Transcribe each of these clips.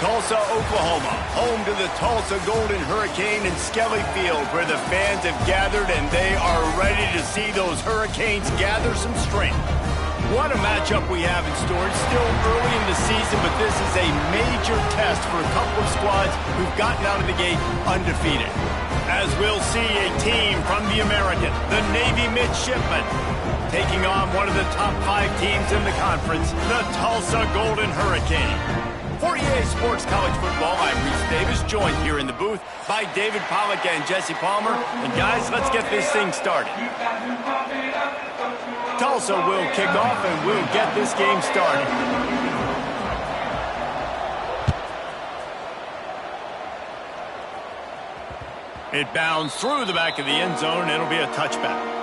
Tulsa, Oklahoma, home to the Tulsa Golden Hurricane in Skelly Field, where the fans have gathered and they are ready to see those Hurricanes gather some strength. What a matchup we have in store. It's still early in the season, but this is a major test for a couple of squads who've gotten out of the gate undefeated. As we'll see a team from the American, the Navy Midshipmen, taking on one of the top 5 teams in the conference, the Tulsa Golden Hurricane. For EA Sports College Football, I'm Reese Davis, joined here in the booth by David Pollack and Jesse Palmer. And guys, let's get this thing started. Tulsa will kick off and we'll get this game started. It bounds through the back of the end zone, and it'll be a touchback.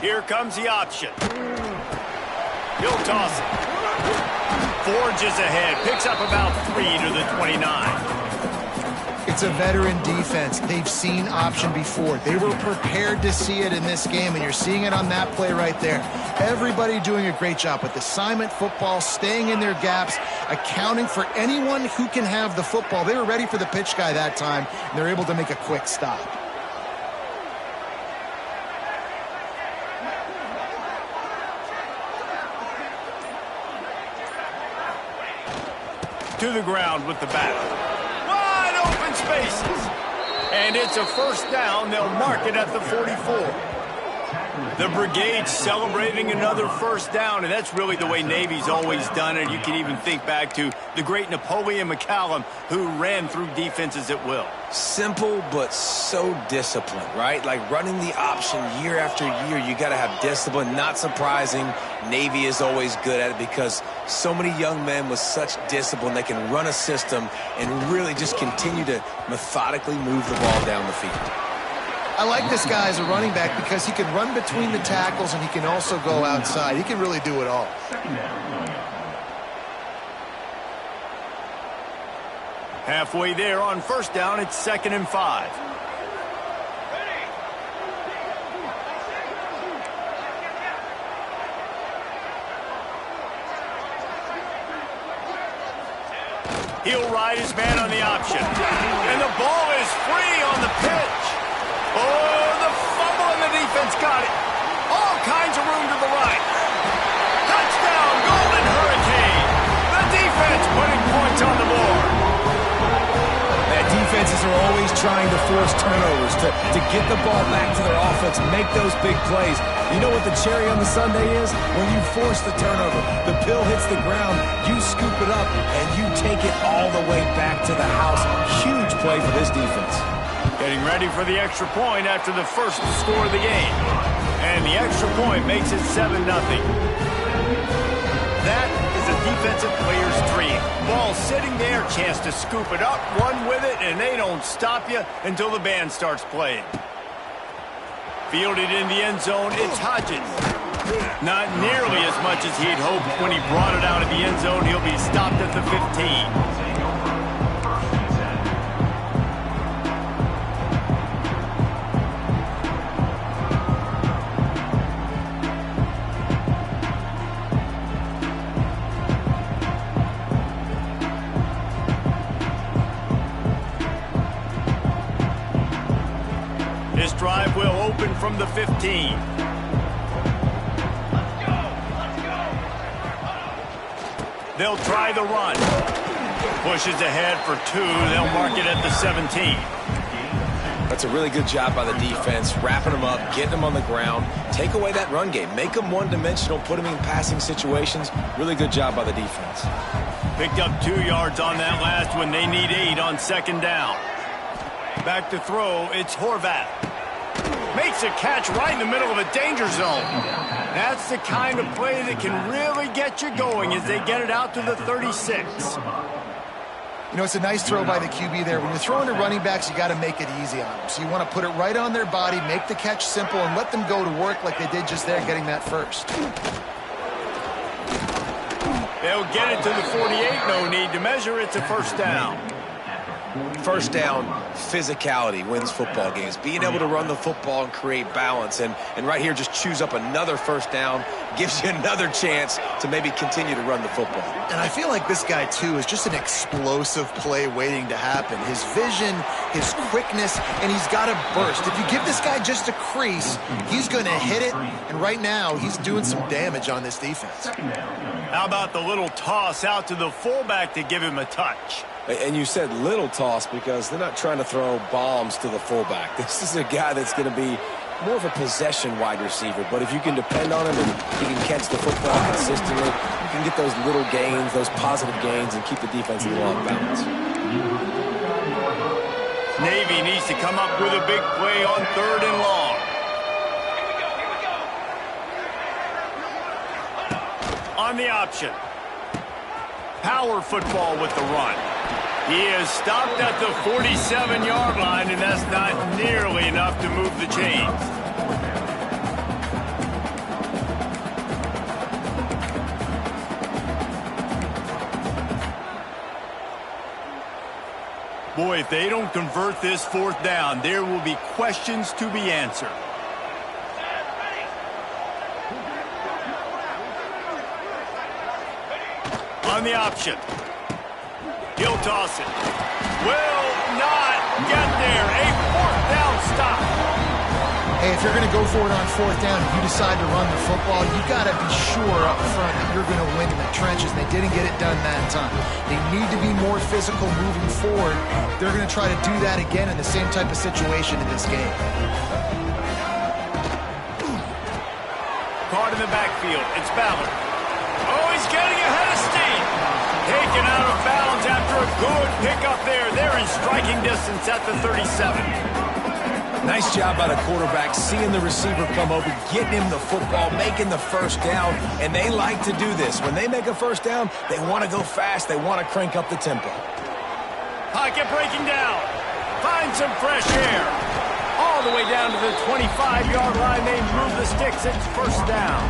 Here comes the option. He'll toss it. Forges ahead. Picks up about 3 to the 29. It's a veteran defense. They've seen option before. They were prepared to see it in this game, and you're seeing it on that play right there. Everybody doing a great job with assignment football, staying in their gaps, accounting for anyone who can have the football. They were ready for the pitch guy that time, and they're able to make a quick stop. To the ground with the bat. Wide open spaces. And it's a first down. They'll mark it at the 44. The brigade celebrating another first down, and that's really the way Navy's always done it. You can even think back to the great Napoleon McCallum, who ran through defenses at will. Simple, but so disciplined, right? Like running the option year after year, you got to have discipline. Not surprising, Navy is always good at it because so many young men with such discipline, they can run a system and really just continue to methodically move the ball down the field. I like this guy as a running back because he can run between the tackles and he can also go outside. He can really do it all. Halfway there on first down, it's 2nd and 5. He'll ride his man on the option. And the ball is free on the pitch. Oh, the fumble and the defense got it. All kinds of room to the right. Touchdown, Golden Hurricane. The defense putting points on the board. Defenses are always trying to force turnovers to get the ball back to their offense, make those big plays. You know what the cherry on the sundae is? When you force the turnover, the pill hits the ground, you scoop it up, and you take it all the way back to the house. Huge play for this defense. Getting ready for the extra point after the first score of the game. And the extra point makes it 7-0. That is a defensive player's dream. Ball sitting there, chance to scoop it up, run with it, and they don't stop you until the band starts playing. Fielded in the end zone, it's Hodges. Not nearly as much as he'd hoped when he brought it out of the end zone. He'll be stopped at the 15. This drive will open from the 15. They'll try the run. Pushes ahead for 2. They'll mark it at the 17. That's a really good job by the defense, wrapping them up, getting them on the ground, take away that run game, make them one-dimensional, put them in passing situations. Really good job by the defense. Picked up 2 yards on that last one. They need 8 on 2nd down. Back to throw, it's Horvath. Makes a catch right in the middle of a danger zone. That's the kind of play that can really get you going as they get it out to the 36. You know, it's a nice throw by the QB there. When you're throwing to running backs, you got to make it easy on them. So you want to put it right on their body, make the catch simple, and let them go to work like they did just there, getting that first. They'll get it to the 48. No need to measure. It's a first down. First down, physicality wins football games. Being able to run the football and create balance. And right here, just choose up another first down, gives you another chance to maybe continue to run the football. And I feel like this guy, too, is just an explosive play waiting to happen. His vision, his quickness, and he's got a burst. If you give this guy just a crease, he's going to hit it. And right now, he's doing some damage on this defense. How about the little toss out to the fullback to give him a touch? And you said little toss because they're not trying to throw bombs to the fullback. This is a guy that's going to be more of a possession wide receiver. But if you can depend on him and he can catch the football consistently, you can get those little gains, those positive gains, and keep the defense a little off balance. Navy needs to come up with a big play on 3rd and long. On the option. Power football with the run. He is stopped at the 47-yard line, and that's not nearly enough to move the chains. Boy, if they don't convert this 4th down, there will be questions to be answered. On the option. He'll toss it. Will not get there. A 4th down stop. Hey, if you're going to go for it on 4th down, if you decide to run the football, you got to be sure up front that you're going to win in the trenches. They didn't get it done that time. They need to be more physical moving forward. They're going to try to do that again in the same type of situation in this game. Caught in the backfield. It's Ballard. Oh, he's getting ahead of steam. Taken out of bounds after a good pickup there. They're in striking distance at the 37. Nice job by the quarterback, seeing the receiver come over, getting him the football, making the first down, and they like to do this. When they make a first down, they want to go fast. They want to crank up the tempo. Pocket breaking down. Find some fresh air. All the way down to the 25-yard line. They move the sticks. It's first down.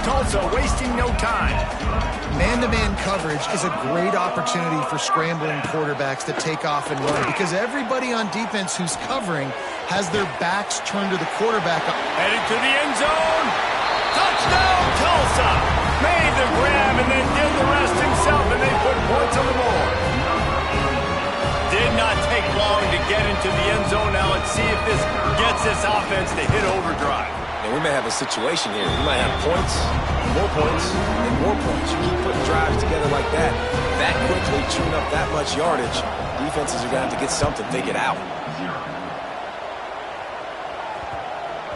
Tulsa wasting no time. Man-to-man coverage is a great opportunity for scrambling quarterbacks to take off and run because everybody on defense who's covering has their backs turned to the quarterback. Headed to the end zone. Touchdown, Tulsa. Made the grab and then did the rest himself, and they put points on the board. Did not take long to get into the end zone. Now let's see if this gets this offense to hit overdrive. And we may have a situation here. We might have points, and more points. You keep putting drives together like that quickly, chewing up that much yardage, defenses are going to have to get something figured out.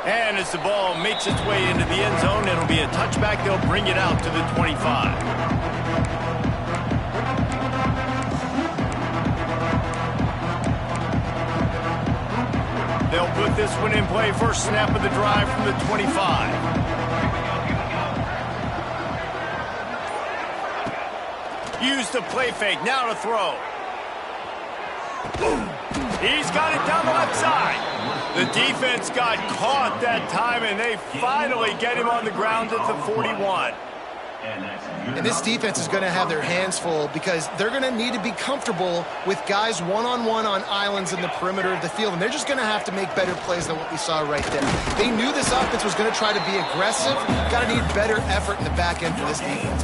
And as the ball makes its way into the end zone, it'll be a touchback. They'll bring it out to the 25. They'll put this one in play. First snap of the drive from the 25. Use the play fake. Now to throw. He's got it down the left side. The defense got caught that time, and they finally get him on the ground at the 41. And this defense is going to have their hands full because they're going to need to be comfortable with guys one-on-one on islands in the perimeter of the field. And they're just going to have to make better plays than what we saw right there. They knew this offense was going to try to be aggressive. Got to need better effort in the back end for this defense.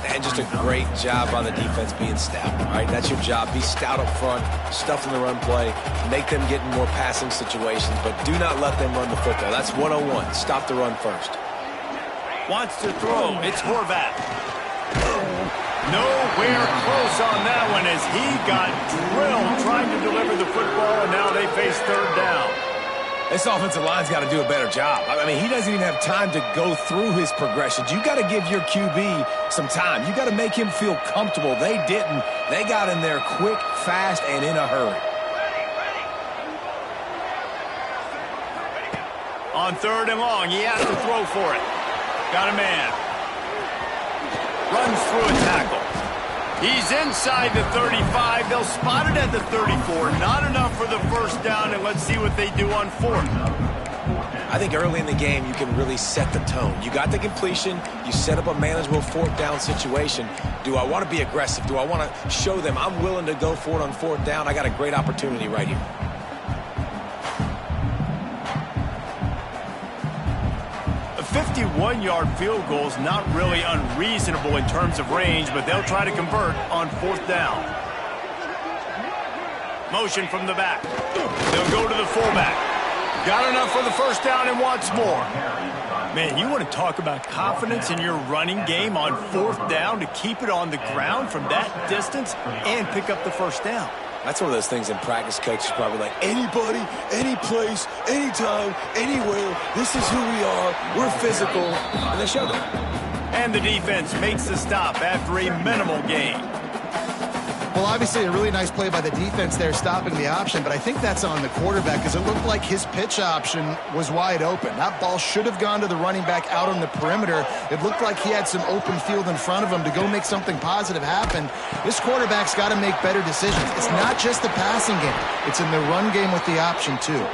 And just a great job by the defense being stout, right? That's your job. Be stout up front, stuff in the run play, make them get in more passing situations, but do not let them run the football. That's 101. Stop the run first. Wants to throw. It's Horvath. Nowhere close on that one as he got drilled trying to deliver the football, and now they face 3rd down. This offensive line's got to do a better job. I mean, he doesn't even have time to go through his progressions. You got to give your QB some time. You got to make him feel comfortable. They didn't. They got in there quick, fast, and in a hurry. On 3rd and long, he has to throw for it. Got a man. Runs through a tackle. He's inside the 35. They'll spot it at the 34. Not enough for the first down, and let's see what they do on fourth. I think early in the game, you can really set the tone. You got the completion. You set up a manageable fourth down situation. Do I want to be aggressive? Do I want to show them I'm willing to go for it on fourth down? I got a great opportunity right here. A 51-yard field goal is not really unreasonable in terms of range, but they'll try to convert on fourth down. Motion from the back. They'll go to the fullback. Got enough for the first down and wants more. Man, you want to talk about confidence in your running game on fourth down to keep it on the ground from that distance and pick up the first down. That's one of those things in practice, coaches probably like, anybody, any place, anytime, anywhere, this is who we are, we're physical, and they showed it. And the defense makes the stop after a minimal gain. Well, obviously a really nice play by the defense there stopping the option, but I think that's on the quarterback because it looked like his pitch option was wide open. That ball should have gone to the running back out on the perimeter. It looked like he had some open field in front of him to go make something positive happen. This quarterback's got to make better decisions. It's not just the passing game. It's in the run game with the option, too.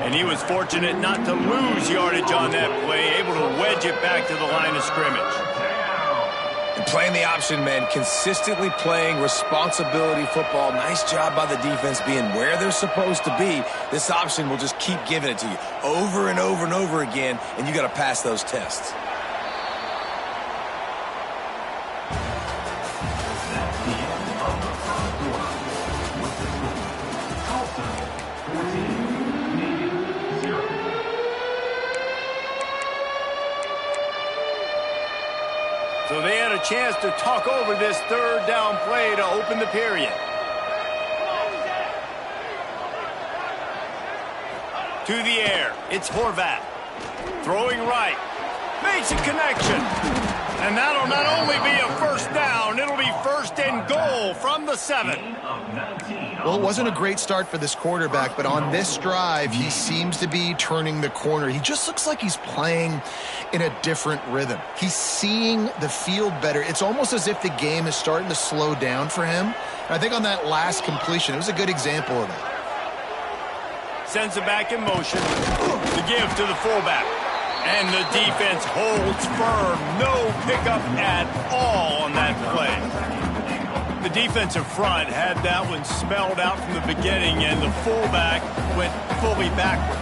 And he was fortunate not to lose yardage on that play, able to wedge it back to the line of scrimmage. Playing the option, man, consistently playing responsibility football. Nice job by the defense being where they're supposed to be. This option will just keep giving it to you over and over and over again, and you got to pass those tests. So they had a chance to talk over this third down play to open the period. To the air, it's Horvat. Throwing right. Makes a connection. And that'll not only be a first down, it'll be first and goal from the 7. Well, it wasn't a great start for this quarterback, but on this drive, he seems to be turning the corner. He just looks like he's playing in a different rhythm. He's seeing the field better. It's almost as if the game is starting to slow down for him. And I think on that last completion, it was a good example of that. Sends it back in motion. The give to the fullback. And the defense holds firm. No pickup at all on that play. The defensive front had that one spelled out from the beginning, and the fullback went fully backward.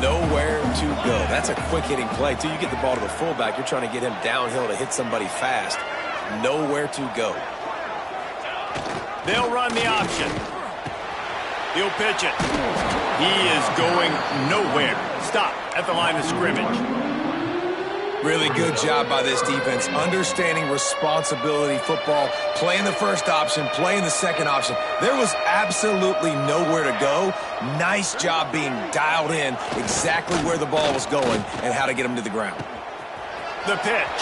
Nowhere to go. That's a quick-hitting play. Till you get the ball to the fullback, you're trying to get him downhill to hit somebody fast. Nowhere to go. They'll run the option. He'll pitch it. He is going nowhere. Stop at the line of scrimmage. Really good job by this defense, understanding responsibility football, playing the first option, playing the second option. There was absolutely nowhere to go. Nice job being dialed in exactly where the ball was going and how to get him to the ground. The pitch.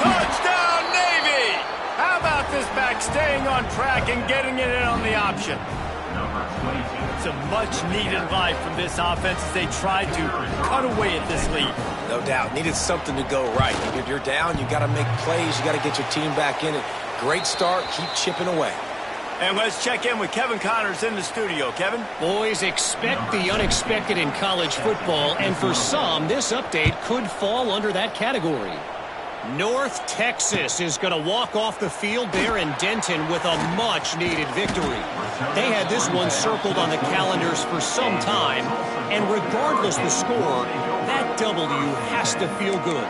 Touchdown, Navy! How about this back staying on track and getting it in on the option? It's a much-needed life from this offense as they tried to cut away at this lead. No doubt. Needed something to go right. If you're down, you got to make plays. You got to get your team back in it. Great start. Keep chipping away. And let's check in with Kevin Connors in the studio. Kevin? Boys, expect the unexpected in college football, and for some, this update could fall under that category. North Texas is going to walk off the field there in Denton with a much-needed victory. They had this one circled on the calendars for some time, and regardless the score, that W has to feel good.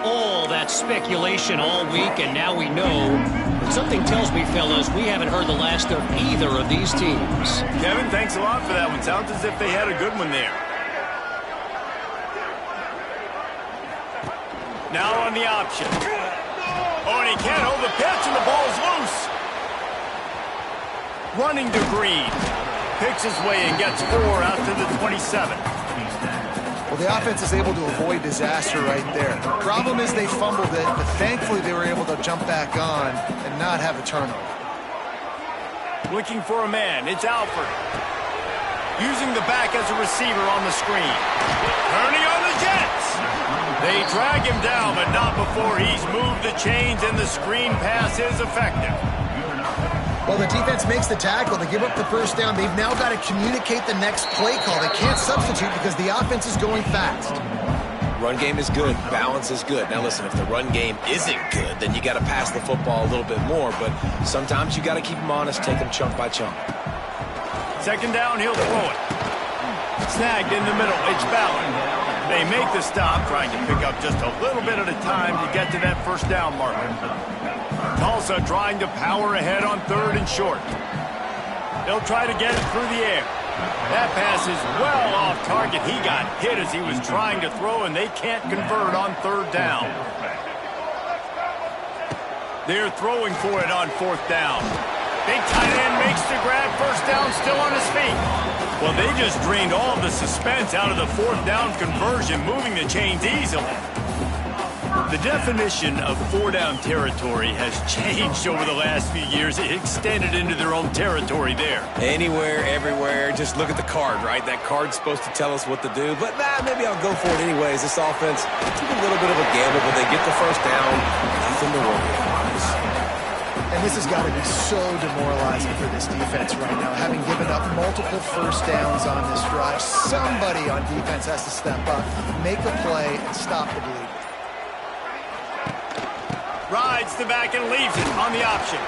All that speculation all week, and now we know. But something tells me, fellas, we haven't heard the last of either of these teams. Kevin, thanks a lot for that one. Sounds as if they had a good one there. Now on the option. Oh, and he can't hold the pitch, and the ball's loose. Running to Green. Picks his way and gets 4 out to the 27. Well, the offense is able to avoid disaster right there. The problem is they fumbled it, but thankfully they were able to jump back on and not have a turnover. Looking for a man. It's Alford. Using the back as a receiver on the screen. Turning on the Jets. They drag him down, but not before he's moved the chains and the screen pass is effective. Well, the defense makes the tackle. They give up the first down. They've now got to communicate the next play call. They can't substitute because the offense is going fast. Run game is good. Balance is good. Now, listen, if the run game isn't good, then you got to pass the football a little bit more. But sometimes you got to keep them honest, take them chunk by chunk. Second down, he'll throw it. Snagged in the middle. It's Ballard. They make the stop, trying to pick up just a little bit at a time to get to that first down marker. Tulsa trying to power ahead on third and short. They'll try to get it through the air. That pass is well off target. He got hit as he was trying to throw, and they can't convert on third down. They're throwing for it on fourth down. Big tight end makes the grab. First down, still on his feet. Well, they just drained all of the suspense out of the fourth down conversion, moving the chains easily. The definition of four-down territory has changed over the last few years. It extended into their own territory there. Anywhere, everywhere, just look at the card, right? That card's supposed to tell us what to do, but maybe I'll go for it anyways. This offense took a little bit of a gamble, but they get the first down. Nothing to worry about. And this has got to be so demoralizing for this defense right now, having given up multiple first downs on this drive. Somebody on defense has to step up, make a play, and stop the bleed. Rides the back and leaves it on the option.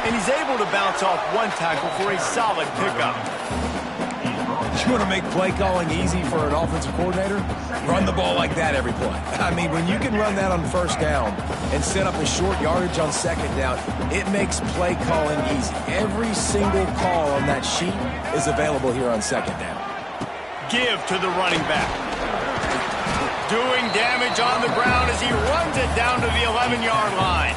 And he's able to bounce off one tackle for a solid pickup. You want to make play calling easy for an offensive coordinator? Run the ball like that every play. I mean, when you can run that on first down and set up a short yardage on second down, it makes play calling easy. Every single call on that sheet is available here on second down. Give to the running back. Doing damage on the ground as he runs it down to the 11-yard line.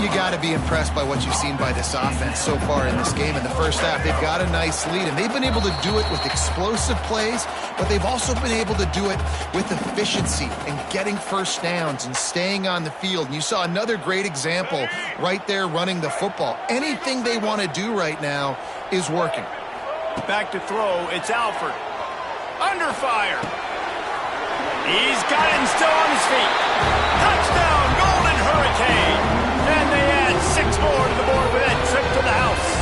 You got to be impressed by what you've seen by this offense so far in this game. In the first half, they've got a nice lead, and they've been able to do it with explosive plays, but they've also been able to do it with efficiency and getting first downs and staying on the field. And you saw another great example right there running the football. Anything they want to do right now is working. Back to throw, it's Alford. Under fire. He's got it and still on his feet. Touchdown, Golden Hurricane. And they add 6 more to the board with that trip to the house.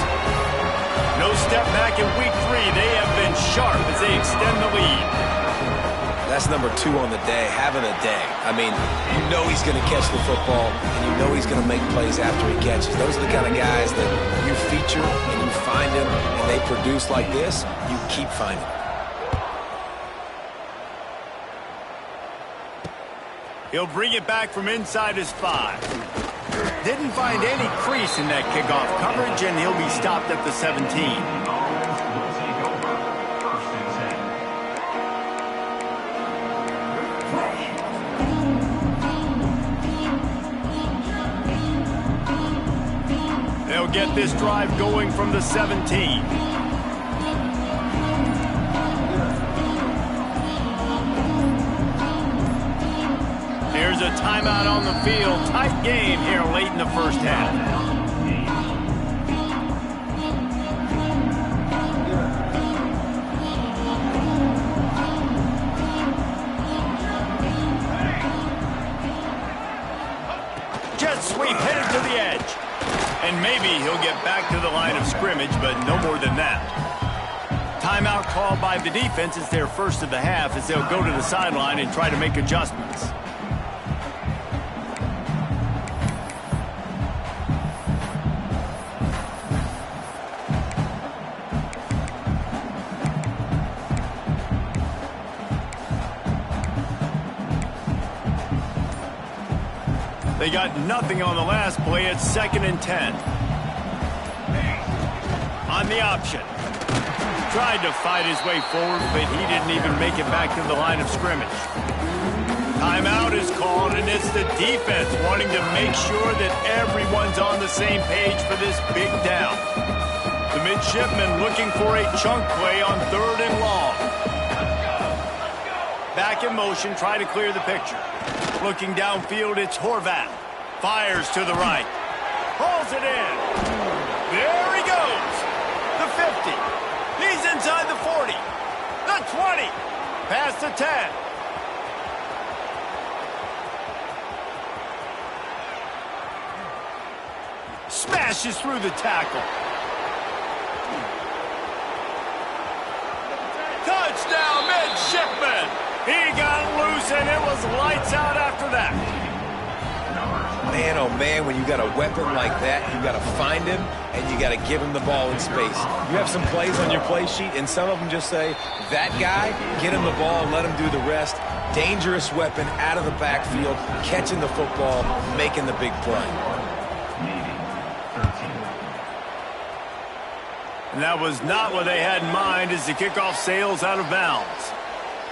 No step back in week 3. They have been sharp as they extend the lead. That's number 2 on the day, having a day. I mean, you know he's going to catch the football, and you know he's going to make plays after he catches. Those are the kind of guys that you feature and you find them, and they produce like this, you keep finding them. He'll bring it back from inside his 5. Didn't find any crease in that kickoff coverage, and he'll be stopped at the 17. They'll get this drive going from the 17. There's a timeout on the field. Tight game here late in the first half. Jet sweep headed to the edge. And maybe he'll get back to the line of scrimmage, but no more than that. Timeout called by the defense. It's their first of the half as they'll go to the sideline and try to make adjustments. They got nothing on the last play. It's 2nd and 10. On the option. Tried to fight his way forward, but he didn't even make it back to the line of scrimmage. Timeout is called, and it's the defense wanting to make sure that everyone's on the same page for this big down. The midshipman looking for a chunk play on 3rd and long. Back in motion, try to clear the picture. Looking downfield, it's Horvath. Fires to the right. Pulls it in. There he goes. The 50. He's inside the 40. The 20. Past the 10. Smash. smashes through the tackle. Touchdown, midshipman! He got loose, and it was lights out after that. Man, oh man, when you got a weapon like that, you got to find him, and you got to give him the ball in space. You have some plays on your play sheet, and some of them just say, that guy, get him the ball and let him do the rest. Dangerous weapon out of the backfield, catching the football, making the big play. And that was not what they had in mind as the kickoff sails out of bounds.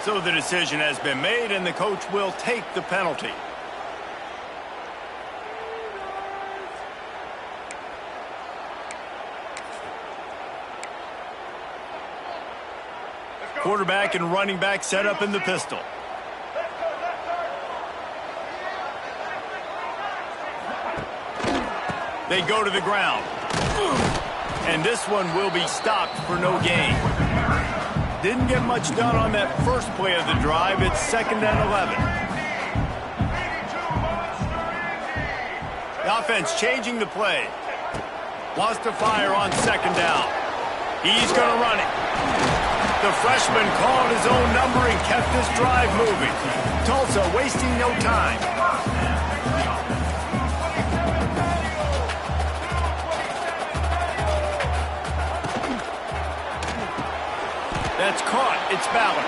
So the decision has been made, and the coach will take the penalty. Quarterback and running back set up in the pistol. They go to the ground. And this one will be stopped for no gain. Didn't get much done on that first play of the drive. It's 2nd and 11. The offense changing the play. Wants to fire on 2nd down. He's going to run it. The freshman called his own number and kept this drive moving. Tulsa wasting no time. That's caught. It's Ballard.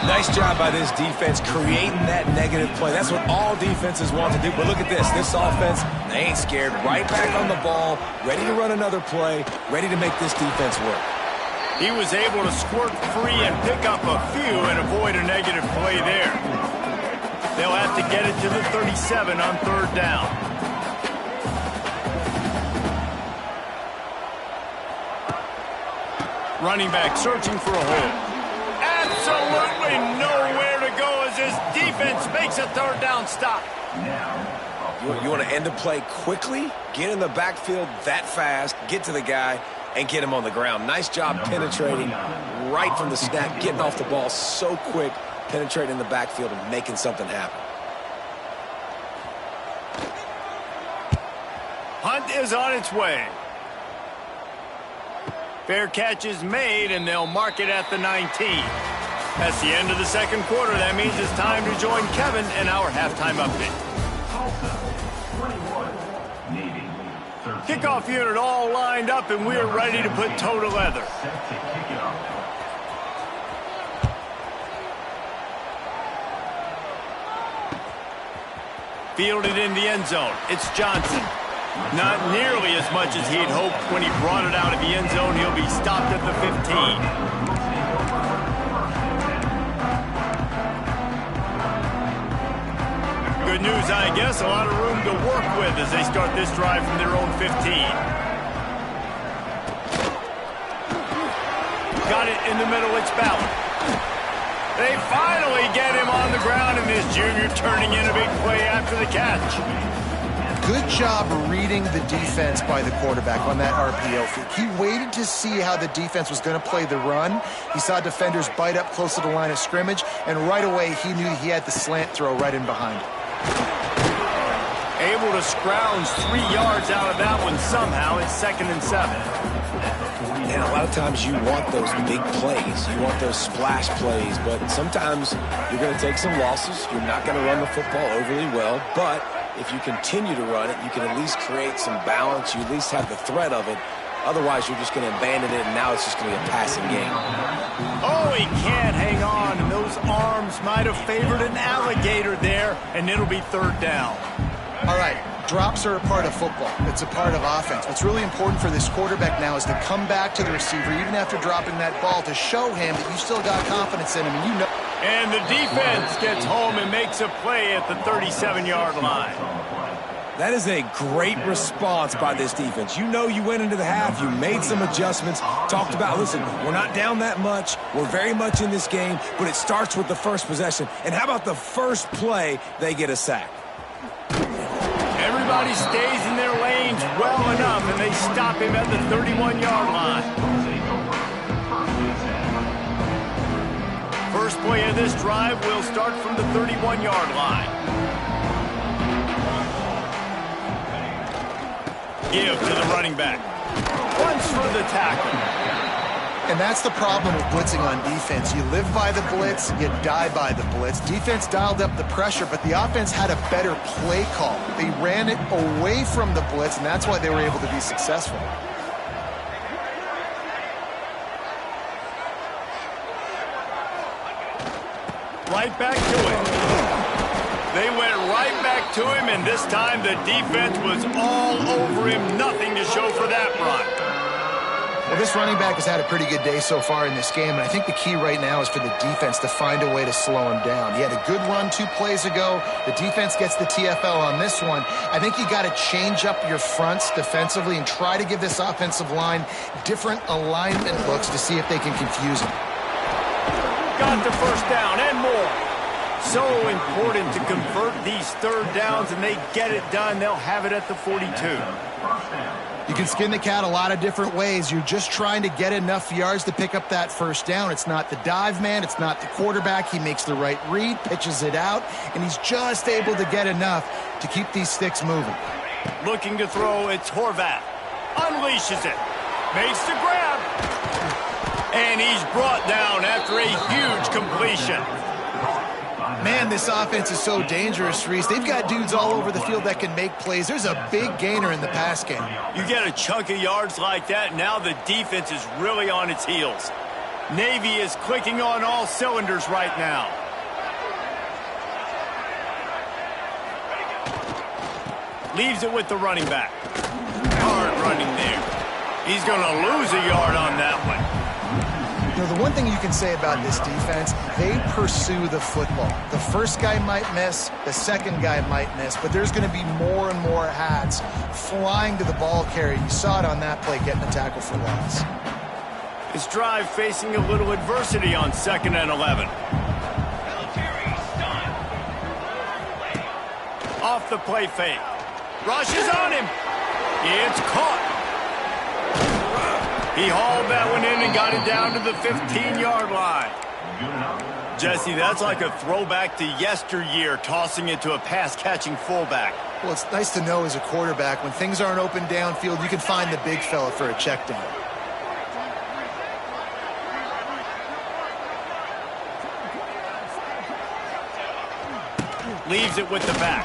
Nice job by this defense creating that negative play. That's what all defenses want to do. But look at this. This offense, they ain't scared. Right back on the ball, ready to run another play, ready to make this defense work. He was able to squirt free and pick up a few and avoid a negative play there. They'll have to get it to the 37 on 3rd down. Running back searching for a hole. Absolutely nowhere to go as this defense makes a 3rd down stop. You want to end the play quickly, get in the backfield that fast, get to the guy, and get him on the ground. Nice job penetrating right from the snap, getting off the ball so quick, penetrating the backfield and making something happen. Hunt is on its way. Fair catch is made, and they'll mark it at the 19. That's the end of the 2nd quarter. That means it's time to join Kevin and our halftime update. Kickoff unit all lined up, and we're ready to put toe to leather. Fielded in the end zone. It's Johnson. Not nearly as much as he'd hoped when he brought it out of the end zone. He'll be stopped at the 15. Good news, I guess. A lot of room to work with as they start this drive from their own 15. Got it in the middle. It's Ballard. They finally get him on the ground, and this junior turning in a big play after the catch. Good job reading the defense by the quarterback on that RPO fake. He waited to see how the defense was going to play the run. He saw defenders bite up close to the line of scrimmage, and right away he knew he had the slant throw right in behind. Able to scrounge 3 yards out of that one somehow. It's 2nd and 7. And a lot of times you want those big plays. You want those splash plays, but sometimes you're going to take some losses. You're not going to run the football overly well, but if you continue to run it, you can at least create some balance. You at least have the threat of it. Otherwise, you're just going to abandon it, and now it's just going to be a passing game. Oh, he can't hang on, and those arms might have favored an alligator there, and it'll be 3rd down. All right, drops are a part of football. It's a part of offense. What's really important for this quarterback now is to come back to the receiver, even after dropping that ball, to show him that you still got confidence in him, and you know. And the defense gets home and makes a play at the 37-yard line. That is a great response by this defense. You know you went into the half, you made some adjustments, talked about, listen, we're not down that much, we're very much in this game, but it starts with the first possession. And how about the first play, they get a sack? Everybody stays in their lanes well enough, and they stop him at the 31-yard line. First play of this drive will start from the 31-yard line. give to the running back. Runs for the tackle. And that's the problem with blitzing on defense. You live by the blitz, you die by the blitz. Defense dialed up the pressure, but the offense had a better play call. They ran it away from the blitz, and that's why they were able to be successful. Right back to it. They went right back to him, and this time the defense was all over him. Nothing to show for that run. Well, this running back has had a pretty good day so far in this game, and I think the key right now is for the defense to find a way to slow him down. He had a good run 2 plays ago. The defense gets the TFL on this one. I think you got to change up your fronts defensively and try to give this offensive line different alignment looks to see if they can confuse him. Got the first down and more. So important to convert these third downs, and they get it done. They'll have it at the 42. You can skin the cat a lot of different ways. You're just trying to get enough yards to pick up that first down. It's not the dive man. It's not the quarterback. He makes the right read, pitches it out, and he's just able to get enough to keep these sticks moving. Looking to throw, it's Horvath. Unleashes it. Makes the grab. And he's brought down after a huge completion. Man, this offense is so dangerous, Reese. They've got dudes all over the field that can make plays. There's a big gainer in the pass game. You get a chunk of yards like that, now the defense is really on its heels. Navy is clicking on all cylinders right now. Leaves it with the running back. Hard running there. He's going to lose a yard on that one. You know, the one thing you can say about this defense, they pursue the football. The first guy might miss, the second guy might miss, but there's going to be more and more hats flying to the ball carrier. You saw it on that play, getting a tackle for loss. His drive facing a little adversity on 2nd and 11. Off the play fake. Rushes on him. It's caught. He hauled that one in and got it down to the 15-yard line. Jesse, that's like a throwback to yesteryear, tossing it to a pass-catching fullback. Well, it's nice to know as a quarterback, when things aren't open downfield, you can find the big fella for a check down. Leaves it with the back.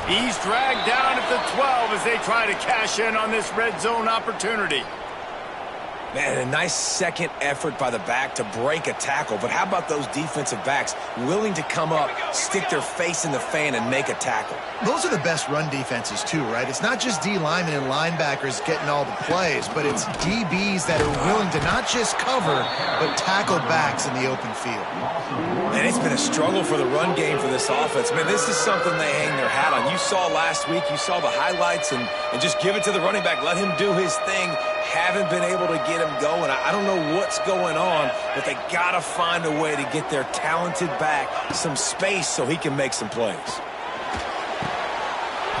He's dragged down at the 12 as they try to cash in on this red zone opportunity. Man, a nice second effort by the back to break a tackle. But how about those defensive backs willing to come up, stick their face in the fan, and make a tackle? Those are the best run defenses, too, right? It's not just D linemen and linebackers getting all the plays, but it's DBs that are willing to not just cover, but tackle backs in the open field. And it's been a struggle for the run game for this offense. Man, this is something they hang their hat on. You saw last week, you saw the highlights, and just give it to the running back. Let him do his thing. Haven't been able to get him going. I don't know what's going on, but they got to find a way to get their talented back some space so he can make some plays.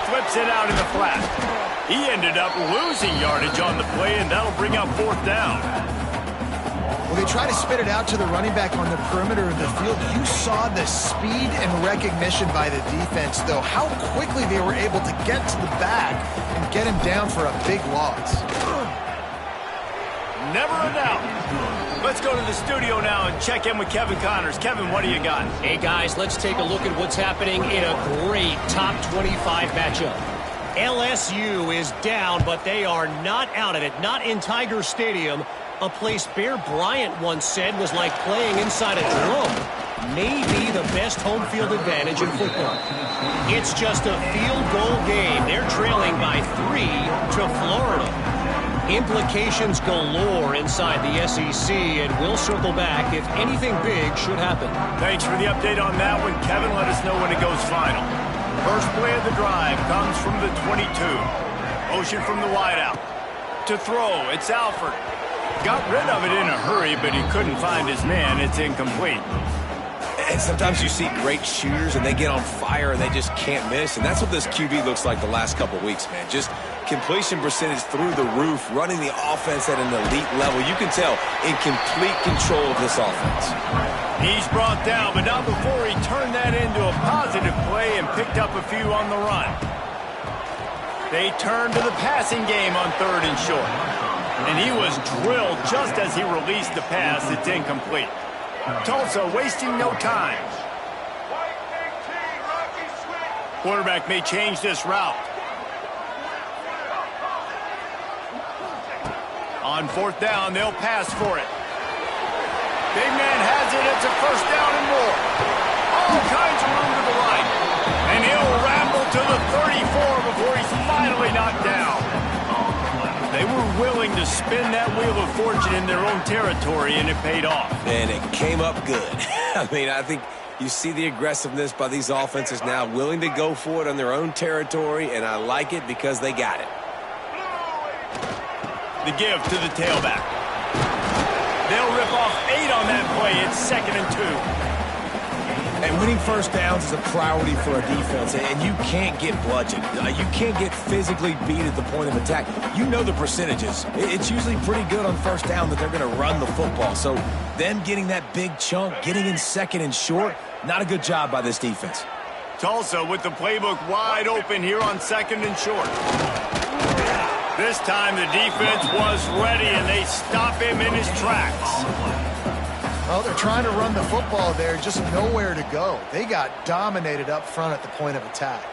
Flips it out in the flat. He ended up losing yardage on the play, and that'll bring up 4th down. Well, they try to spit it out to the running back on the perimeter of the field. You saw the speed and recognition by the defense, though. How quickly they were able to get to the back and get him down for a big loss. Never a doubt. Let's go to the studio now and check in with Kevin Connors. Kevin, what do you got? Hey, guys, let's take a look at what's happening in a great top 25 matchup. LSU is down, but they are not out of it. Not in Tiger Stadium, a place Bear Bryant once said was like playing inside a drum. Maybe the best home field advantage in football. It's just a field goal game. They're trailing by 3 to Florida. Implications galore inside the SEC, and we'll circle back if anything big should happen. Thanks for the update on that one, Kevin. Let us know when it goes final. First play of the drive comes from the 22. Motion from the wideout. To throw, it's Alford. Got rid of it in a hurry, but he couldn't find his man. It's incomplete. And sometimes you see great shooters, and they get on fire, and they just can't miss. And that's what this QB looks like the last couple weeks, man. Just completion percentage through the roof, running the offense at an elite level. You can tell in complete control of this offense. He's brought down, but not before he turned that into a positive play and picked up a few on the run. They turn to the passing game on 3rd and short. And he was drilled just as he released the pass. It's incomplete. Tulsa wasting no time. Quarterback may change this route. On 4th down, they'll pass for it. Big man has it. It's a 1st down and more. All kinds of room to the right. And he'll ramble to the 34 before he's finally knocked down. They were willing to spin that wheel of fortune in their own territory, and it paid off. And it came up good. I mean, I think you see the aggressiveness by these offenses now, willing to go for it on their own territory, and I like it because they got it. The give to the tailback. They'll rip off 8 on that play. It's 2nd and 2. And winning 1st downs is a priority for a defense, and you can't get bludgeoned. You can't get physically beat at the point of attack. You know the percentages. It's usually pretty good on 1st down that they're going to run the football. So them getting that big chunk, getting in 2nd and short, not a good job by this defense. Tulsa with the playbook wide open here on 2nd and short. This time the defense was ready, and they stop him in his tracks. Well, they're trying to run the football there, just nowhere to go. They got dominated up front at the point of attack.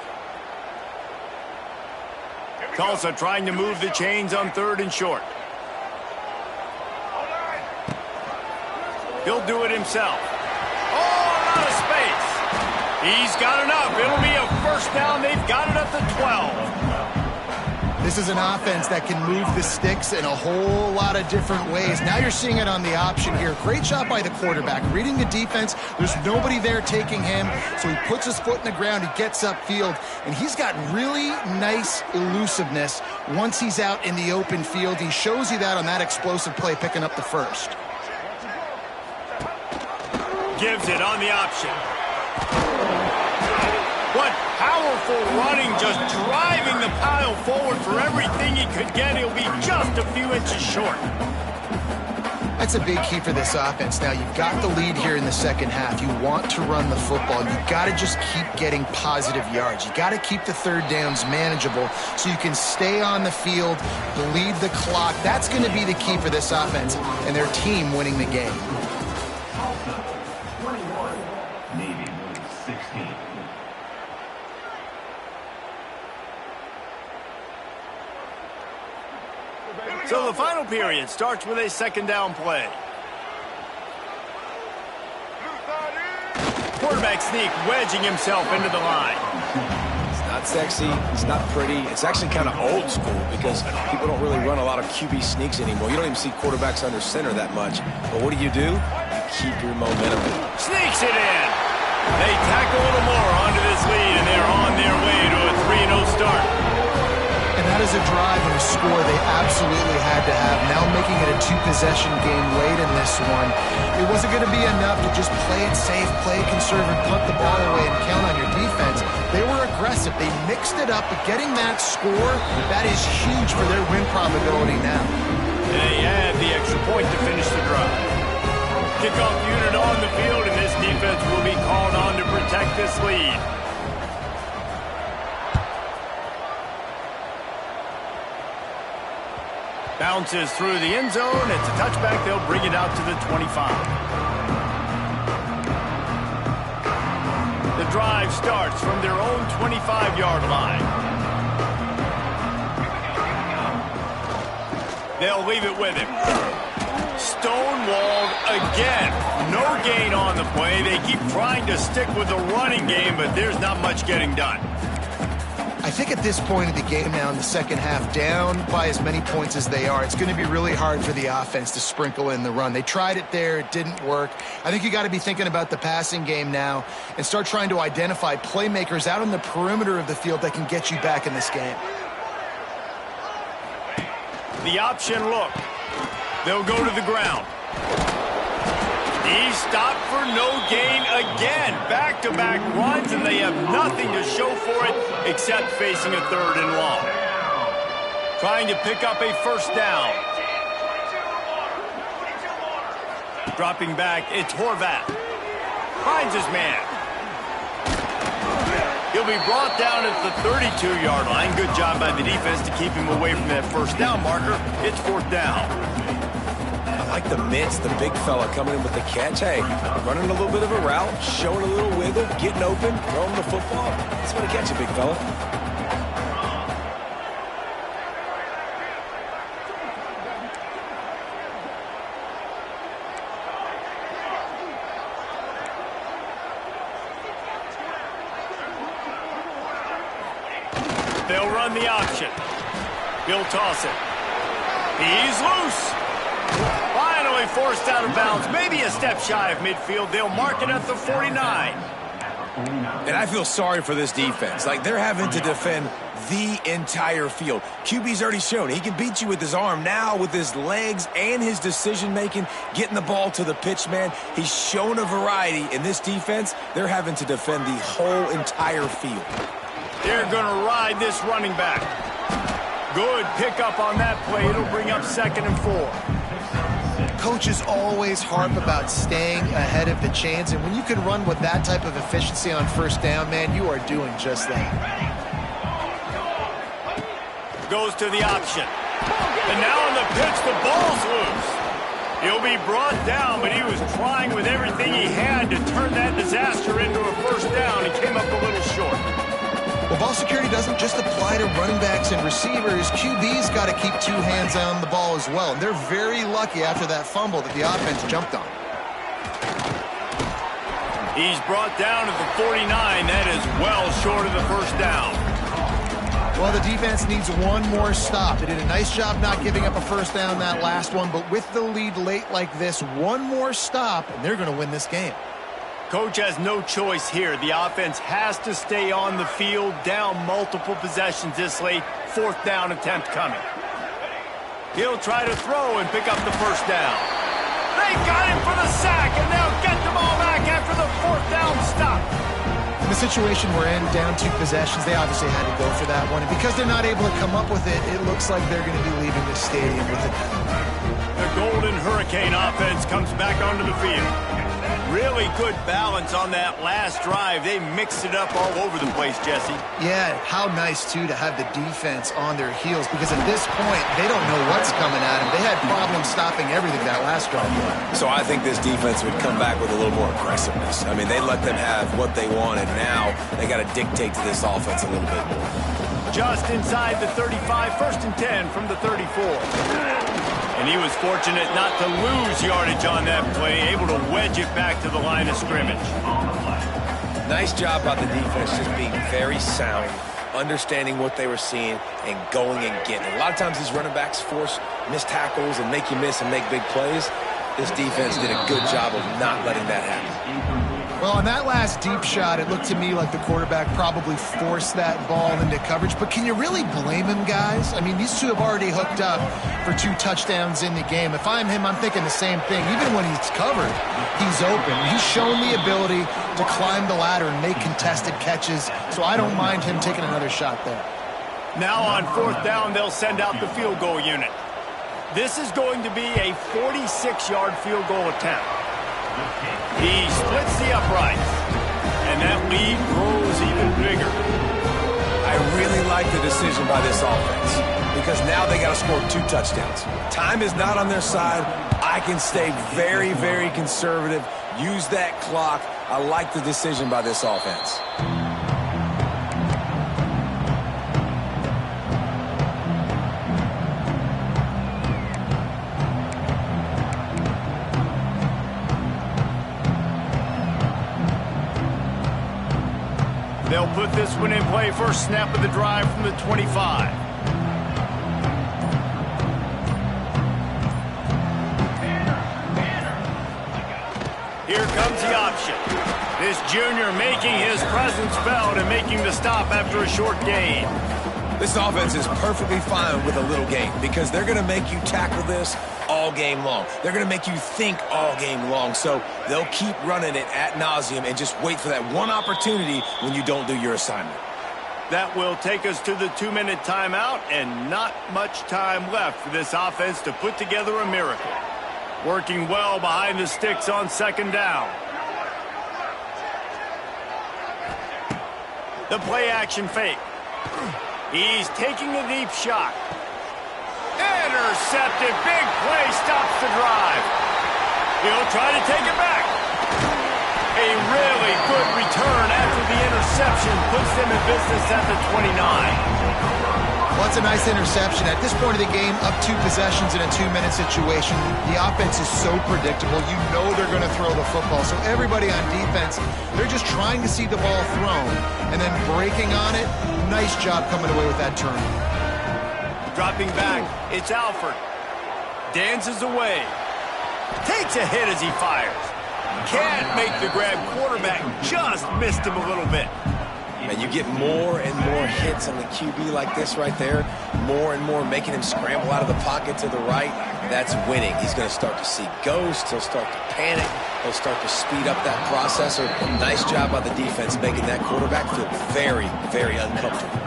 Tulsa trying to move the chains on 3rd and short. He'll do it himself. Oh, out of space. He's got enough. It'll be a 1st down. They've got it at the 12. This is an offense that can move the sticks in a whole lot of different ways. Now you're seeing it on the option here. Great job by the quarterback. Reading the defense, there's nobody there taking him, so he puts his foot in the ground, he gets upfield, and he's got really nice elusiveness once he's out in the open field. He shows you that on that explosive play, picking up the 1st. Gives it on the option. What powerful running, just driving the pile forward for everything he could get. He'll be just a few inches short. That's a big key for this offense. Now, you've got the lead here in the 2nd half. You want to run the football. You've got to just keep getting positive yards. You got to keep the 3rd downs manageable so you can stay on the field, bleed the clock. That's going to be the key for this offense and their team winning the game. So the final period starts with a 2nd down play. Quarterback sneak wedging himself into the line. It's not sexy. It's not pretty. It's actually kind of old school because people don't really run a lot of QB sneaks anymore. You don't even see quarterbacks under center that much. But what do? You keep your momentum. Sneaks it in. They tack a little more onto this lead, and they're on their way to a 3-0 start. And that is a drive and a score they absolutely had to have. Now making it a 2-possession game late in this one. It wasn't going to be enough to just play it safe, play it conservative, punt the ball away, and count on your defense. They were aggressive. They mixed it up, but getting that score, that is huge for their win probability now. They add the extra point to finish the drive. Kickoff unit on the field, and this defense will be called on to protect this lead. Bounces through the end zone. It's a touchback. They'll bring it out to the 25. The drive starts from their own 25-yard line. They'll leave it with him. Stonewalled again. No gain on the play. They keep trying to stick with the running game, but there's not much getting done. I think at this point of the game now in the 2nd half, down by as many points as they are, it's going to be really hard for the offense to sprinkle in the run. They tried it there. It didn't work. I think you got to be thinking about the passing game now and start trying to identify playmakers out on the perimeter of the field that can get you back in this game. The option look. They'll go to the ground. He's stopped for no gain again. Back-to-back runs, and they have nothing to show for it except facing a 3rd and long. Trying to pick up a 1st down. Dropping back, it's Horvath. Finds his man. He'll be brought down at the 32-yard line. Good job by the defense to keep him away from that first down marker. It's 4th down. I like the mitts, the big fella coming in with the catch. Hey, running a little bit of a route, showing a little wiggle, getting open, throwing the football. That's going to catch you, big fella. They'll run the option. He'll toss it. He's loose. Finally forced out of bounds. Maybe a step shy of midfield. They'll mark it at the 49. And I feel sorry for this defense. Like, they're having to defend the entire field. QB's already shown he can beat you with his arm. Now with his legs and his decision-making, getting the ball to the pitch man, he's shown a variety. In this defense, they're having to defend the whole entire field. They're going to ride this running back. Good pickup on that play. It'll bring up 2nd and 4. Coaches always harp about staying ahead of the chains, and when you can run with that type of efficiency on 1st down, man, you are doing just that. Goes to the option. And now on the pitch, the ball's loose. He'll be brought down, but he was trying with everything he had to turn that disaster into a 1st down. He came up a little short. Well, ball security doesn't just apply to running backs and receivers. QB's got to keep 2 hands on the ball as well. And they're very lucky after that fumble that the offense jumped on. He's brought down to the 49. That is well short of the 1st down. Well, the defense needs one more stop. They did a nice job not giving up a 1st down that last one, but with the lead late like this, one more stop, and they're going to win this game. Coach has no choice here. The offense has to stay on the field, down multiple possessions this late. 4th down attempt coming. He'll try to throw and pick up the 1st down. They got him for the sack, and they'll get the ball back after the 4th down stop. In the situation we're in, down 2 possessions, they obviously had to go for that one. And because they're not able to come up with it, it looks like they're going to be leaving the stadium with it. The Golden Hurricane offense comes back onto the field. Really good balance on that last drive. They mixed it up all over the place, Jesse. Yeah, how nice, too, to have the defense on their heels, because at this point, they don't know what's coming at them. They had problems stopping everything that last drive. So I think this defense would come back with a little more aggressiveness. I mean, they let them have what they wanted. Now they got to dictate to this offense a little bit more. Just inside the 35, 1st and 10 from the 34. And he was fortunate not to lose yardage on that play, able to wedge it back to the line of scrimmage. Nice job by the defense, just being very sound, understanding what they were seeing, and going and getting it. A lot of times these running backs force missed tackles and make you miss and make big plays. This defense did a good job of not letting that happen. Well, on that last deep shot, it looked to me like the quarterback probably forced that ball into coverage. But can you really blame him, guys? I mean, these two have already hooked up for 2 touchdowns in the game. If I'm him, I'm thinking the same thing. Even when he's covered, he's open. He's shown the ability to climb the ladder and make contested catches. So I don't mind him taking another shot there. Now on 4th down, they'll send out the field goal unit. This is going to be a 46-yard field goal attempt. He splits the uprights, and that lead grows even bigger. I really like the decision by this offense because now they got to score 2 touchdowns. Time is not on their side. I can stay very, very conservative, use that clock. I like the decision by this offense. They'll put this one in play. First snap of the drive from the 25. Here comes the option. This junior making his presence felt and making the stop after a short gain. This offense is perfectly fine with a little game because they're going to make you tackle this all game long. They're going to make you think all game long. So they'll keep running it ad nauseum and just wait for that one opportunity when you don't do your assignment. That will take us to the 2-minute timeout, and not much time left for this offense to put together a miracle. Working well behind the sticks on 2nd down. The play action fake. He's taking a deep shot. Intercepted. Big play stops the drive. He'll try to take it back. A really good return after the interception puts them in business at the 29. Well, it's a nice interception. At this point of the game, up 2 possessions in a 2-minute situation, the offense is so predictable. You know they're going to throw the football. So everybody on defense, they're just trying to see the ball thrown and then breaking on it. Nice job coming away with that turn. Dropping back, it's Alford. Dances away. Takes a hit as he fires. Can't make the grab. Quarterback just missed him a little bit. And you get more and more hits on the QB like this right there, more and more making him scramble out of the pocket to the right. That's winning. He's going to start to see ghosts. He'll start to panic. He'll start to speed up that processor. Nice job by the defense making that quarterback feel very, very uncomfortable.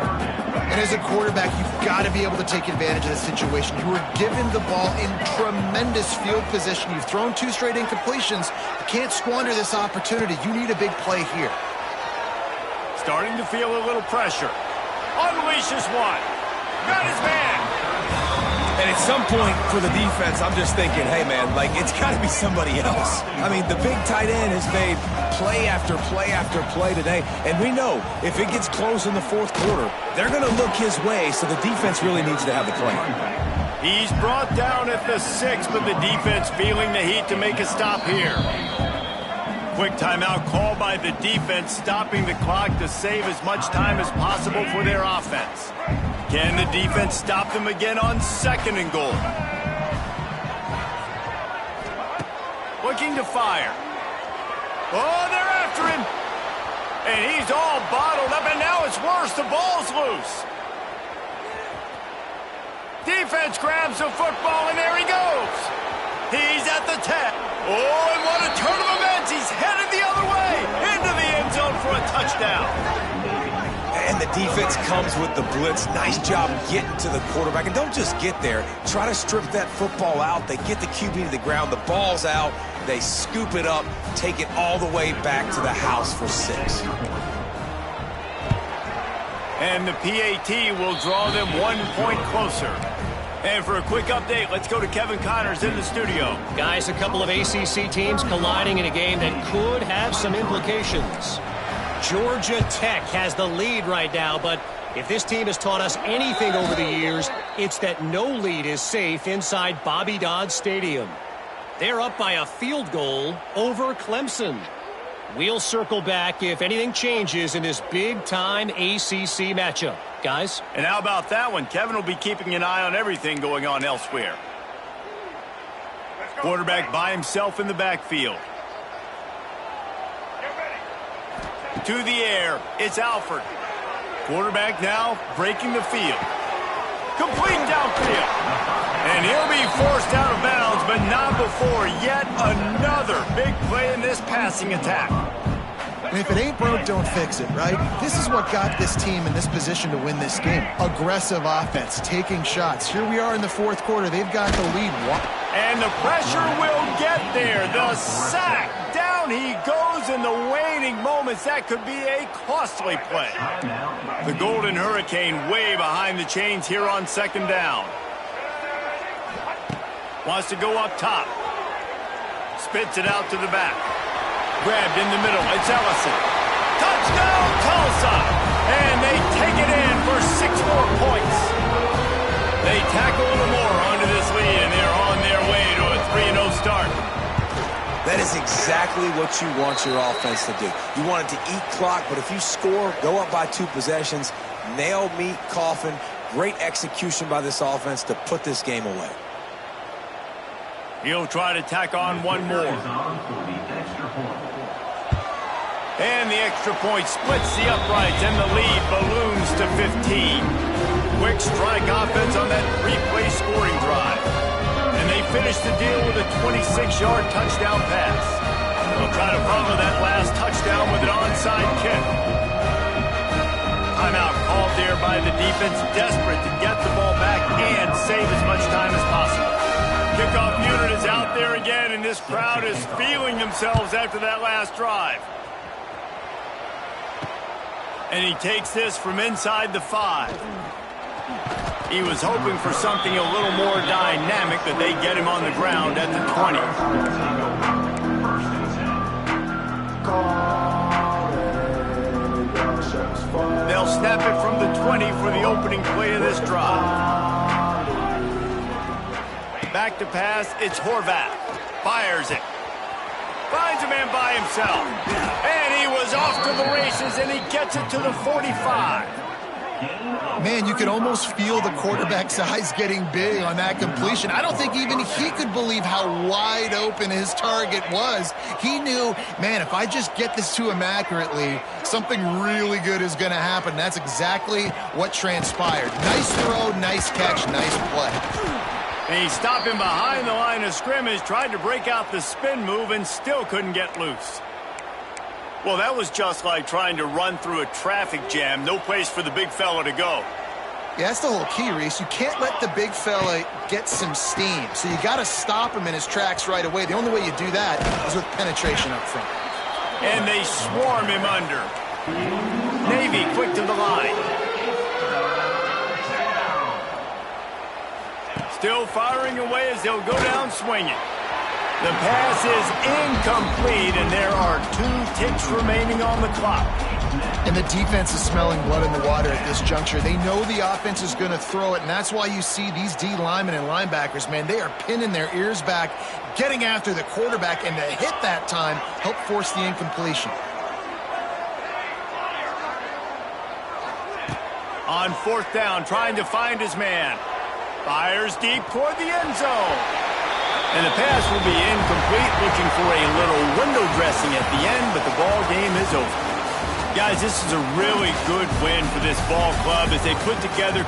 And as a quarterback, you've got to be able to take advantage of the situation. You were given the ball in tremendous field position. You've thrown 2 straight incompletions. You can't squander this opportunity. You need a big play here. Starting to feel a little pressure. Unleashes one. Got his man. And at some point for the defense, I'm just thinking, hey, man, like, it's got to be somebody else. I mean, the big tight end has made play after play after play today. And we know if it gets close in the 4th quarter, they're going to look his way, so the defense really needs to have the play. He's brought down at the 6, but the defense feeling the heat to make a stop here. Quick timeout call by the defense, stopping the clock to save as much time as possible for their offense. Can the defense stop them again on 2nd and goal? Looking to fire. Oh, they're after him. And he's all bottled up, and now it's worse. The ball's loose. Defense grabs the football, and there he goes. He's at the 10. Oh, and what a turn of events. He's headed the other way into the end zone for a touchdown. And the defense comes with the blitz. Nice job getting to the quarterback. And don't just get there. Try to strip that football out. They get the QB to the ground. The ball's out. They scoop it up, take it all the way back to the house for 6. And the PAT will draw them 1 point closer. And for a quick update, let's go to Kevin Connors in the studio. Guys, a couple of ACC teams colliding in a game that could have some implications. Georgia Tech has the lead right now, but if this team has taught us anything over the years, it's that no lead is safe inside Bobby Dodd Stadium. They're up by a field goal over Clemson. We'll circle back if anything changes in this big-time ACC matchup. Guys? And how about that one? Kevin will be keeping an eye on everything going on elsewhere. Quarterback by himself in the backfield. To the air, it's Alford. Quarterback now breaking the field. Complete downfield. And he'll be forced out of bounds, but not before yet another big play in this passing attack. And if it ain't broke, don't fix it, right? This is what got this team in this position to win this game. Aggressive offense, taking shots. Here we are in the 4th quarter. They've got the lead. And the pressure will get there. The sack. Down he goes in the waning moments. That could be a costly play. The Golden Hurricane way behind the chains here on 2nd down. Wants to go up top. Spits it out to the back. Grabbed in the middle. It's Ellison. Touchdown, Tulsa! And they take it in for 6 more points. They tack a little more onto this lead, and they're on their way to a 3-0 start. That is exactly what you want your offense to do. You want it to eat clock, but if you score, go up by 2 possessions, nail, meet, coffin. Great execution by this offense to put this game away. He'll try to tack on 1 more. And the extra point splits the uprights, and the lead balloons to 15. Quick strike offense on that 3-play scoring drive. And they finish the deal with a 26-yard touchdown pass. They'll try to follow that last touchdown with an onside kick. Timeout called there by the defense, desperate to get the ball back and save as much time as possible. Kickoff unit is out there again, and this crowd is feeling themselves after that last drive. And he takes this from inside the 5. He was hoping for something a little more dynamic, that they get him on the ground at the 20. They'll snap it from the 20 for the opening play of this drive. Back to pass, it's Horvath. Fires it. Finds a man by himself. And he was off to the races, and he gets it to the 45. Man, you could almost feel the quarterback's eyes getting big on that completion. I don't think even he could believe how wide open his target was. He knew, man, if I just get this to him accurately, something really good is going to happen. That's exactly what transpired. Nice throw, nice catch, nice play. And he stopped him behind the line of scrimmage, tried to break out the spin move, and still couldn't get loose. Well, that was just like trying to run through a traffic jam. No place for the big fella to go. Yeah, that's the whole key, Reese. You can't let the big fella get some steam. So you got to stop him in his tracks right away. The only way you do that is with penetration up front. And they swarm him under. Navy quick to the line. Still firing away as they'll go down swinging. The pass is incomplete, and there are 2 ticks remaining on the clock. And the defense is smelling blood in the water at this juncture. They know the offense is going to throw it, and that's why you see these D linemen and linebackers, man, they are pinning their ears back, getting after the quarterback, and the hit that time helped force the incompletion. On 4th down, trying to find his man. Fires deep toward the end zone. And the pass will be incomplete, looking for a little window dressing at the end, but the ball game is over. Guys, this is a really good win for this ball club as they put together